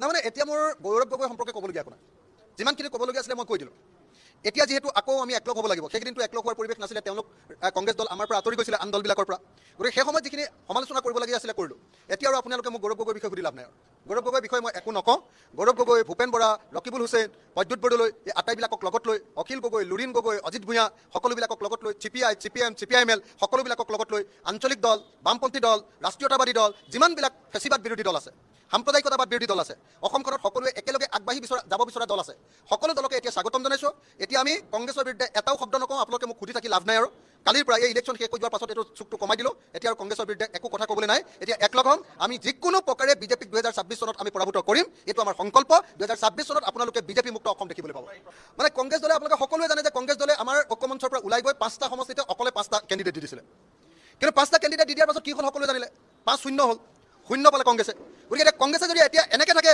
তাৰমানে এতিয়া মোৰ গৌৰৱ গগৈ সম্পৰ্কে ক'বলগীয়া একো নাই, যিমানখিনি ক'বলগীয়া আছিলে মই কৈ দিলোঁ। এতিয়া যিহেতু আকৌ আমি একলগ হ'ব লাগিব, সেইকেইদিনটো একলগ হোৱাৰ পৰিৱেশ নাছিলে, তেওঁলোক কংগ্ৰেছ দল আমাৰ পৰা আঁতৰি গৈছিলে আন দলবিলাকৰ পৰা, গতিকে সেই সময়ত যিখিনি সমালোচনা কৰিবলগীয়া আছিলে কৰিলোঁ। এতিয়া আৰু আপোনালোকে মোক গৌৰৱ গগৈৰ বিষয়ে সুধি লাভ নাই। গৌৰৱ গগৈৰ বিষয়ে মই একো নকওঁ। গৌৰৱ গগৈ, ভূপেন বৰা, ৰকিবুল হুছেইন, প্ৰদ্যুৎ বৰদলৈ, এই আটাইবিলাকক লগত লৈ, অখিল গগৈ, লুৰিণ গগৈ, অজিত ভূঞা, সকলোবিলাকক লগত লৈ, CPI, CPM, CPIML সকলোবিলাকক লগত লৈ, আঞ্চলিক দল, বামপন্থী দল, ৰাষ্ট্ৰীয়তাবাদী দল, যিমানবিলাক ফেচিবাদ বিৰোধী দল আছে, সাম্প্ৰদায়িকতাবাদ বিৰোধী দল আছে, অসমখনত সকলোৱে একেলগে আগবাঢ়ি যাব বিচৰা দল আছে, সকলো দলকে এতিয়া স্বাগতম জনাইছোঁ। এতিয়া আমি কংগ্ৰেছৰ বিৰুদ্ধে এটাও শব্দ নকওঁ। আপোনালোকে মোক সুধি থাকি লাভ নাই আৰু। কালিৰ পৰা এই ইলেকশ্যন শেষ হৈ যোৱাৰ পাছত এইটো চুকটো কমাই দিলোঁ। এতিয়া আৰু কংগ্ৰেছৰ বিৰুদ্ধে একো কথা ক'বলৈ নাই। এতিয়া একলগ হ'ম। আমি যিকোনো প্ৰকাৰে বিজেপিক 2026 চনত আমি পৰাভূত কৰিম। এইটো আমাৰ সংকল্প। 2026 চনত আপোনালোকে বিজেপি মুক্ত অসম দেখিবলৈ পাব। মানে কংগ্ৰেছ দলে, আপোনালোকে সকলোৱে জানে যে কংগ্ৰেছ দলে আমাৰ ঐক্যমঞ্চৰ পৰা ওলাই গৈ 5টা সমষ্টিতে অকলে 5টা কেণ্ডিডেট দি দিছিলে। কিন্তু 5টা কেণ্ডিডেট দি দিয়াৰ পাছত কি হ'ল সকলোৱে জানিলে, 5-0 হ'ল, 0 পালে কংগ্ৰেছে। গতিকে এতিয়া কংগ্ৰেছে যদি এতিয়া এনেকৈ থাকে